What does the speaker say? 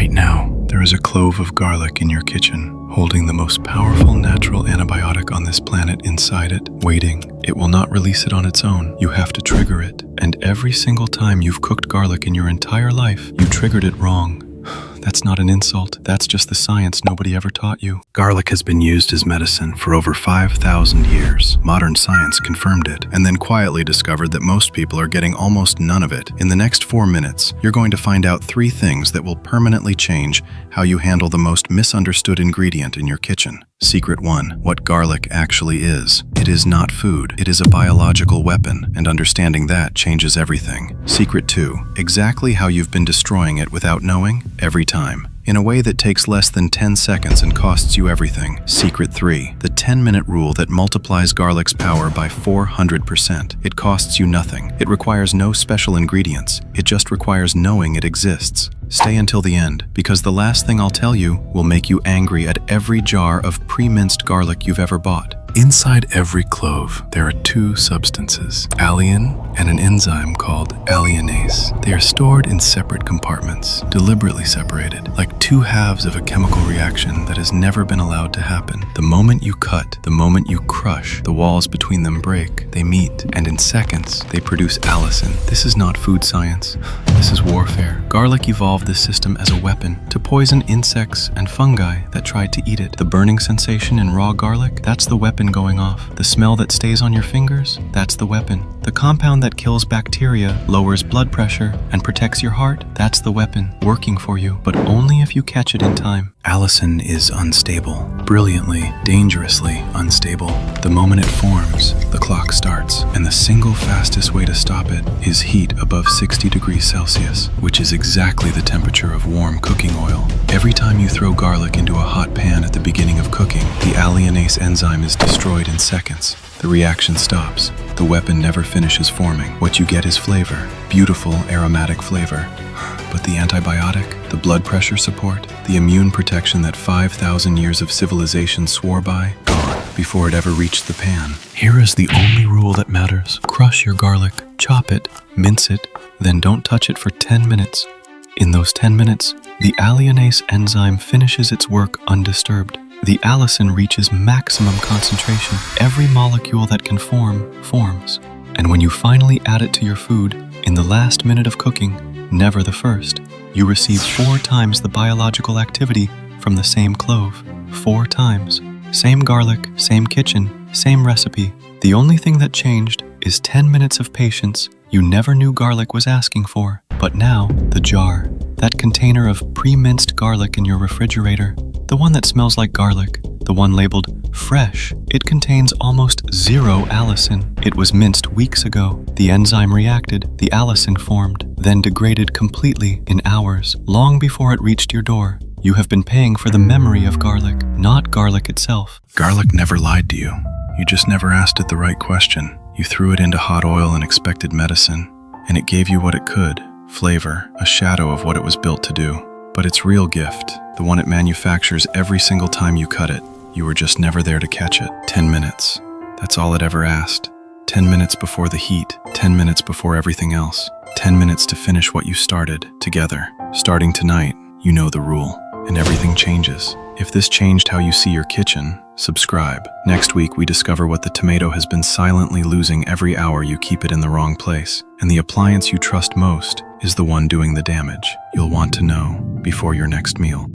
Right now, there is a clove of garlic in your kitchen, holding the most powerful natural antibiotic on this planet inside it, waiting. It will not release it on its own. You have to trigger it. And every single time you've cooked garlic in your entire life, you triggered it wrong. That's not an insult. That's just the science nobody ever taught you. Garlic has been used as medicine for over 5,000 years. Modern science confirmed it, and then quietly discovered that most people are getting almost none of it. In the next 4 minutes, you're going to find out 3 things that will permanently change how you handle the most misunderstood ingredient in your kitchen. Secret 1. What garlic actually is. It is not food. It is a biological weapon, and understanding that changes everything. Secret 2. Exactly how you've been destroying it without knowing, every time. In a way that takes less than 10 seconds and costs you everything. Secret 3. The 10-minute rule that multiplies garlic's power by 400%. It costs you nothing. It requires no special ingredients. It just requires knowing it exists. Stay until the end, because the last thing I'll tell you will make you angry at every jar of pre-minced garlic you've ever bought. Inside every clove, there are 2 substances, allicin and an enzyme called alliinase. They are stored in separate compartments, deliberately separated, like 2 halves of a chemical reaction that has never been allowed to happen. The moment you cut, the moment you crush, the walls between them break, they meet, and in seconds, they produce allicin. This is not food science. This is warfare. Garlic evolved this system as a weapon to poison insects and fungi that tried to eat it. The burning sensation in raw garlic, that's the weapon going off. The smell that stays on your fingers, that's the weapon. The compound that kills bacteria, lowers blood pressure, and protects your heart, that's the weapon working for you, but only if you catch it in time. Allicin is unstable, brilliantly, dangerously unstable. The moment it forms, the clock starts, and the single fastest way to stop it is heat above 60 degrees Celsius, which is exactly the temperature of warm cooking oil. Every time you throw garlic into a hot pan at the beginning of cooking, the alliinase enzyme is destroyed in seconds. The reaction stops. The weapon never finishes forming. What you get is flavor, beautiful aromatic flavor. But the antibiotic, the blood pressure support, the immune protection that 5,000 years of civilization swore by, gone before it ever reached the pan. Here is the only rule that matters. Crush your garlic, chop it, mince it, then don't touch it for 10 minutes. In those 10 minutes, the alliinase enzyme finishes its work undisturbed. The allicin reaches maximum concentration. Every molecule that can form, forms. And when you finally add it to your food, in the last minute of cooking, never the first, you receive 4 times the biological activity from the same clove. 4 times. Same garlic, same kitchen, same recipe. The only thing that changed is 10 minutes of patience you never knew garlic was asking for. But now, the jar, that container of pre-minced garlic in your refrigerator, the one that smells like garlic, the one labeled fresh, it contains almost 0 allicin. It was minced weeks ago. The enzyme reacted, the allicin formed, then degraded completely in hours, long before it reached your door. You have been paying for the memory of garlic, not garlic itself. Garlic never lied to you. You just never asked it the right question. You threw it into hot oil and expected medicine, and it gave you what it could, flavor, a shadow of what it was built to do. But its real gift, the one it manufactures every single time you cut it, you were just never there to catch it. 10 minutes. That's all it ever asked. 10 minutes before the heat, 10 minutes before everything else. 10 minutes to finish what you started, together. Starting tonight, you know the rule, and everything changes. If this changed how you see your kitchen, subscribe. Next week, we discover what the tomato has been silently losing every hour you keep it in the wrong place. And the appliance you trust most is the one doing the damage. You'll want to know before your next meal.